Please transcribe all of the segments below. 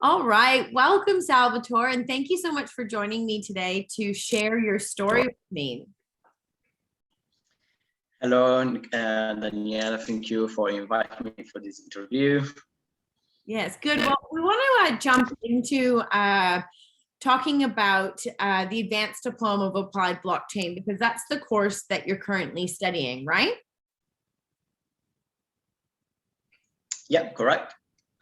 All right. Welcome, Salvatore. And thank you so much for joining me today to share your story with me. Hello, Daniela. Thank you for inviting me for this interview. Yes, good. Well, we want to jump into talking about the Advanced Diploma of Applied Blockchain, because that's the course that you're currently studying, right? Yeah, correct.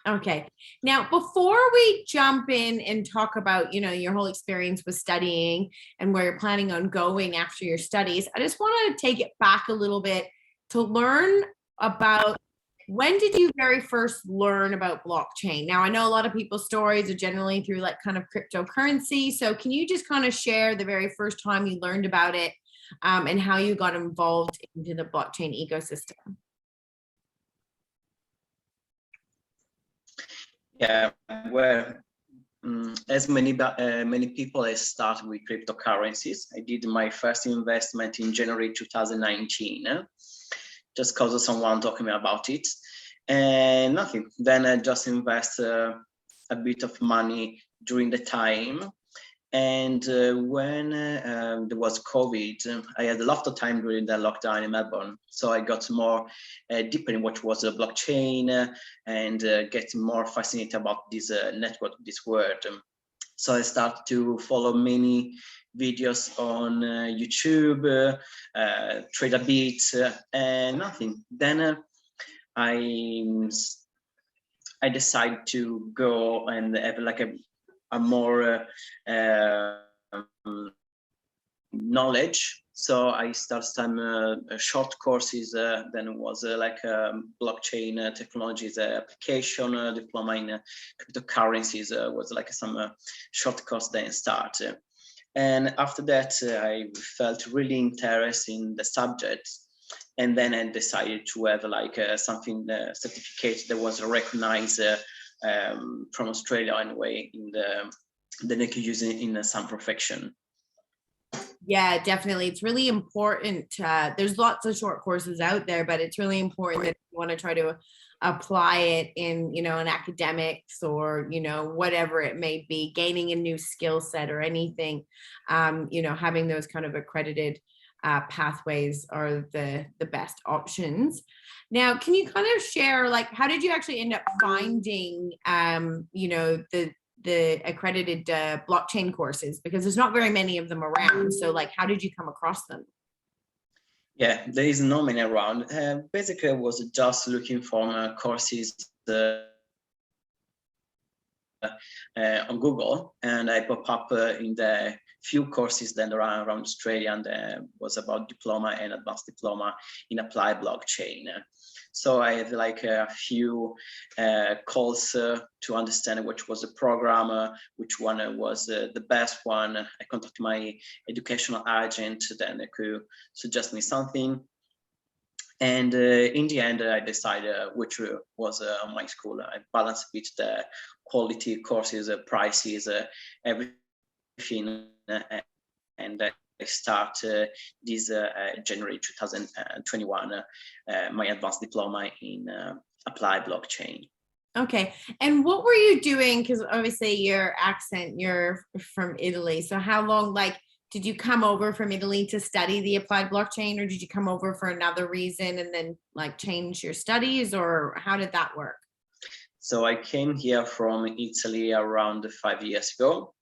Okay. Now, before we jump in and talk about, your whole experience with studying and where you're planning on going after your studies, I just want to take it back a little bit to learn about when did you very first learn about blockchain? Now, I know a lot of people's stories are generally through like kind of cryptocurrency. So can you just kind of share the very first time you learned about it and how you got involved into the blockchain ecosystem? Yeah, well, as many people, I started with cryptocurrencies. I did my first investment in January 2019, just because of someone talking about it, and nothing. Then I just invest a bit of money during the time. And when there was COVID, I had a lot of time during the lockdown in Melbourne. So I got more deeper in what was a blockchain and getting more fascinated about this network, this word. So I started to follow many videos on YouTube, trade a bit, and nothing. Then I decided to go and have like a more knowledge. So I started some short courses. Then it was like blockchain technologies application diploma in cryptocurrencies. Was like some short course then start. And after that, I felt really interested in the subject. And then I decided to have like something certificate that was recognized from Australia anyway, in the they could use it in some profession. Yeah, definitely. It's really important. There's lots of short courses out there, but it's really important that you want to try to apply it in, in academics or, whatever it may be, gaining a new skill set or anything. Having those kind of accredited pathways are the best options. Now, can you kind of share, like, how did you actually end up finding, the accredited blockchain courses? Because there's not very many of them around. So, like, how did you come across them? Yeah, there is no many around. Basically, I was just looking for courses on Google, and I pop up in the few courses that are around Australia, and was about diploma and advanced diploma in applied blockchain. So I had like a few calls to understand which was the program, which one was the best one. I contacted my educational agent, then they could suggest me something. And in the end, I decided which was my school. I balanced a bit the quality courses, prices, everything, and I start this January 2021, my advanced diploma in applied blockchain. Okay. And what were you doing? Because obviously your accent, you're from Italy. So how long, like, did you come over from Italy to study the applied blockchain, or did you come over for another reason and then like change your studies, or how did that work? So I came here from Italy around 5 years ago.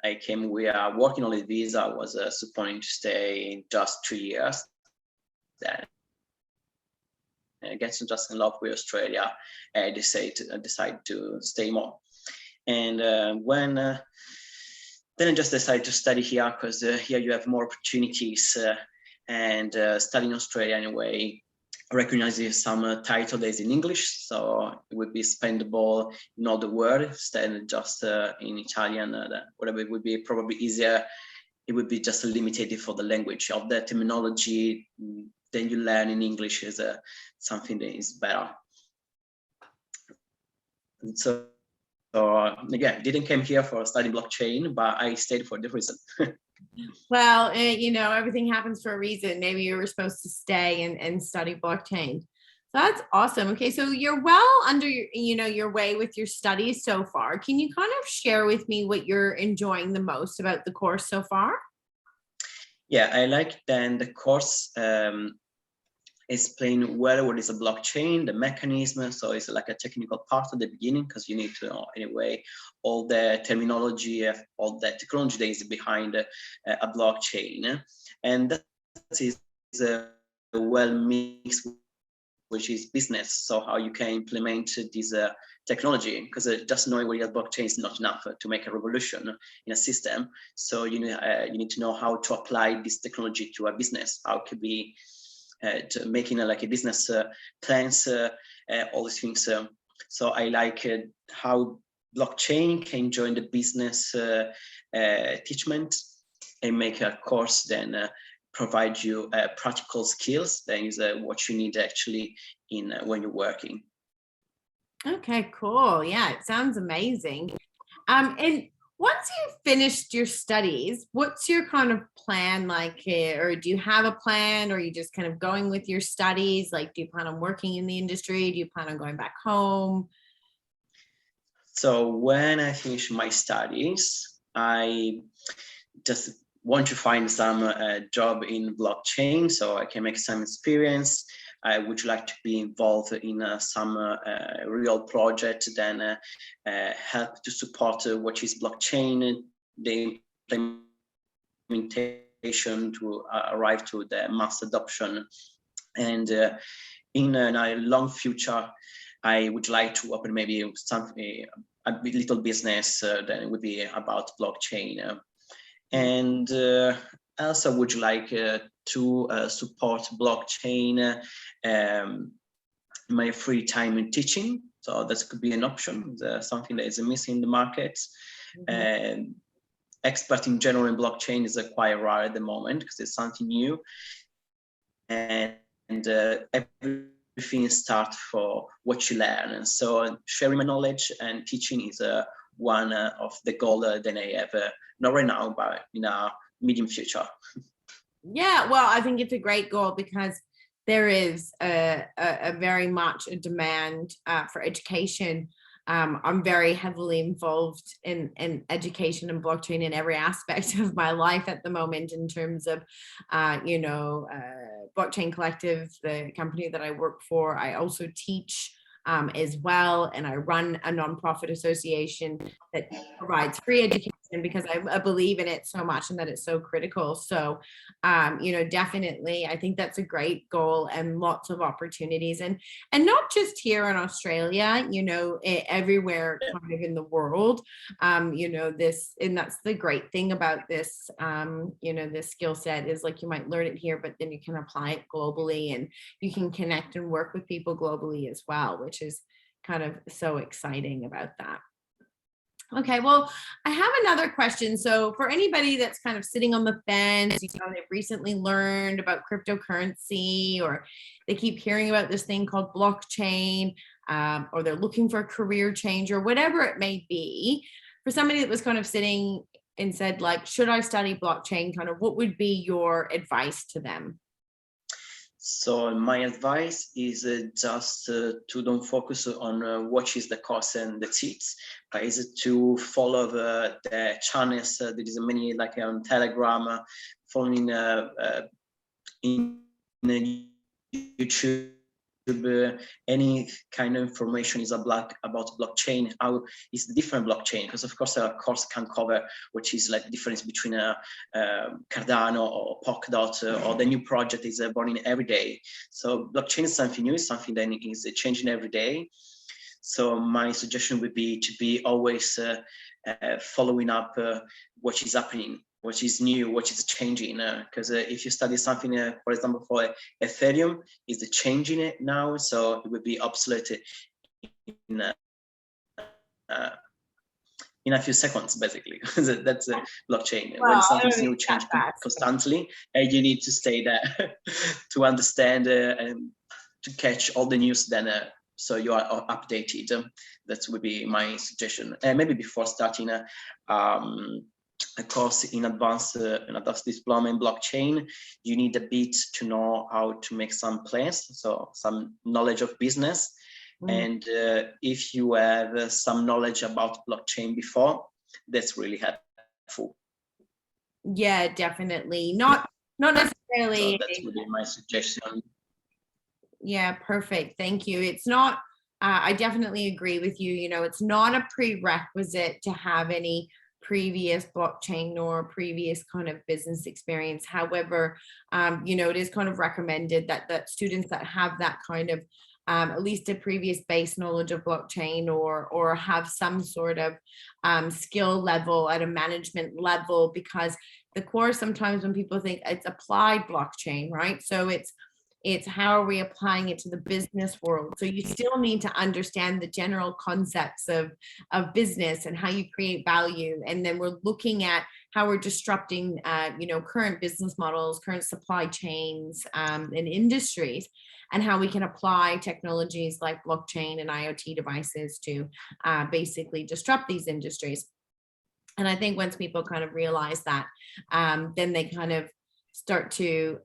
I came with a working holiday visa. I was supposed to stay just 2 years. Then I get just in love with Australia. I decided to stay more. And then I just decided to study here because here you have more opportunities, and studying Australia anyway recognizes some title that is in English, so it would be spendable in all the world instead of just in Italian. Whatever, it would be probably easier. It would be just limited for the language of the terminology. Then you learn in English is something that is better. And so again, didn't come here for studying blockchain, but I stayed for a different reason. Well, everything happens for a reason. Maybe you were supposed to stay and study blockchain. That's awesome. Okay, so you're well under your way with your studies so far. Can you kind of share with me what you're enjoying the most about the course so far? Yeah, I like then the course explain well what is a blockchain, the mechanism. So it's like a technical part at the beginning because you need to know anyway all the terminology of all the technology that is behind a blockchain, and that is well mixed, which is business. So how you can implement this technology, because just knowing what is a blockchain is not enough to make a revolution in a system. So you need to know how to apply this technology to a business. How it could be to making like a business plans, all these things. So I like how blockchain can join the business teachment and make a course then provide you practical skills. That is what you need actually in when you're working. Okay, cool. Yeah, it sounds amazing. And once you've finished your studies, what's your kind of plan like? Or do you have a plan, or are you just kind of going with your studies? Like, do you plan on working in the industry? Do you plan on going back home? So when I finish my studies, I just want to find some job in blockchain so I can make some experience. I would like to be involved in some real project, then help to support what is blockchain, the implementation to arrive to the mass adoption. And in a long future, I would like to open maybe something, a little business that would be about blockchain. And also would like to support blockchain my free time in teaching. So that could be an option, something that is missing in the market. Mm-hmm. Expert in general in blockchain is quite rare at the moment because it's something new. And everything starts for what you learn. And so sharing my knowledge and teaching is one of the goals that I have, not right now, but in a medium future. Yeah, well, I think it's a great goal because there is a very much a demand for education. I'm very heavily involved in education and blockchain in every aspect of my life at the moment in terms of, Blockchain Collective, the company that I work for. I also teach as well, and I run a nonprofit association that provides free education because I believe in it so much and that it's so critical. So, definitely, I think that's a great goal and lots of opportunities, and not just here in Australia, everywhere kind of in the world. This, and that's the great thing about this, this skill set is like you might learn it here, but then you can apply it globally and you can connect and work with people globally as well, which is kind of so exciting about that. Okay, well, I have another question. So for anybody that's kind of sitting on the fence, they've recently learned about cryptocurrency, or they keep hearing about this thing called blockchain, or they're looking for a career change or whatever it may be, for somebody that was kind of sitting and said, like, should I study blockchain? Kind of what would be your advice to them? So my advice is just to don't focus on what is the cost and the seats, but is to follow the channels. There is many, like on Telegram, following in YouTube. Any kind of information is about blockchain, how is the different blockchain, because of course a course can cover which is like the difference between a Cardano or Polkadot, or the new project is born in every day. So blockchain is something new, something that is changing every day. So my suggestion would be to be always following up what is happening, what is new, what is changing. Because if you study something, for example, for Ethereum, is changing it now, so it would be obsolete in a few seconds, basically. That's a blockchain. Well, when something's new, change constantly, and you need to stay there to understand and to catch all the news. Then so you are updated. That would be my suggestion. Maybe before starting a course in advanced diploma in blockchain. You need a bit to know how to make some plans, so some knowledge of business. And if you have some knowledge about blockchain before, that's really helpful. Yeah, definitely. Not necessarily. So that would be my suggestion. Yeah, perfect. Thank you. It's not, I definitely agree with you. You know, it's not a prerequisite to have any previous blockchain or previous kind of business experience. However, you know, it is kind of recommended that students that have that kind of at least a previous base knowledge of blockchain or have some sort of skill level at a management level, because the core, sometimes when people think it's applied blockchain, right? So it's how are we applying it to the business world? So you still need to understand the general concepts of business and how you create value. And then we're looking at how we're disrupting, you know, current business models, current supply chains, and industries, and how we can apply technologies like blockchain and IoT devices to basically disrupt these industries. And I think once people kind of realize that, then they kind of start to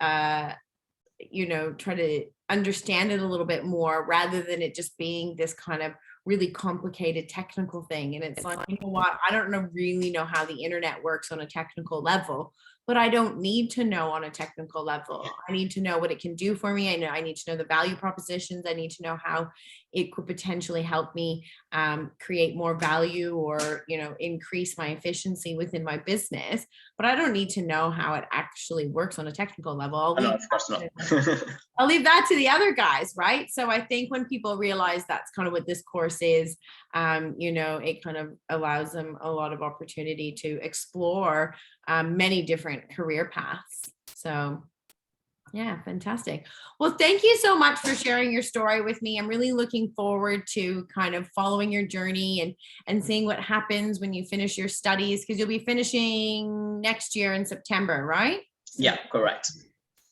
you know, try to understand it a little bit more, rather than it just being this kind of really complicated technical thing. And it's like, you know what, I don't really know how the internet works on a technical level, but I don't need to know on a technical level. I need to know what it can do for me. I need to know the value propositions. I need to know how it could potentially help me create more value, or, you know, increase my efficiency within my business. But I don't need to know how it actually works on a technical level. No, of course not. I'll leave that to the other guys, right? So I think when people realize that's kind of what this course is, you know, it kind of allows them a lot of opportunity to explore many different career paths. So yeah, fantastic. Well, thank you so much for sharing your story with me. I'm really looking forward to kind of following your journey and seeing what happens when you finish your studies, because you'll be finishing next year in September, right? So yeah, correct.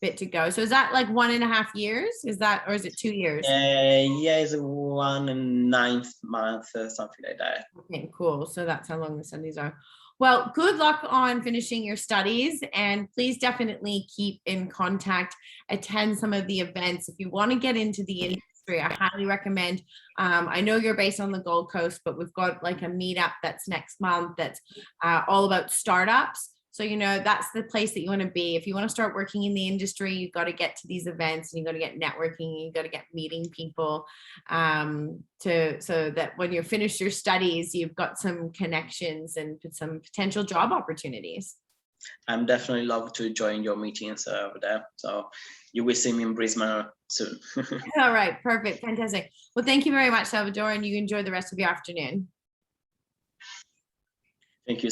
Bit to go. So is that like 1.5 years? Is that, or is it 2 years? Yeah, it's 1/9 month, something like that. Okay, cool. So that's how long the studies are. Well, good luck on finishing your studies, and please definitely keep in contact, attend some of the events. If you want to get into the industry, I highly recommend. I know you're based on the Gold Coast, but we've got like a meetup that's next month that's all about startups. So, you know, that's the place that you want to be. If you want to start working in the industry, you've got to get to these events, and you've got to get networking, you've got to get meeting people, so that when you're finished your studies, you've got some connections and some potential job opportunities. I'm definitely love to join your meetings over there. So you will see me in Brisbane soon. All right, perfect, fantastic. Well, thank you very much, Salvatore, and you enjoy the rest of your afternoon. Thank you.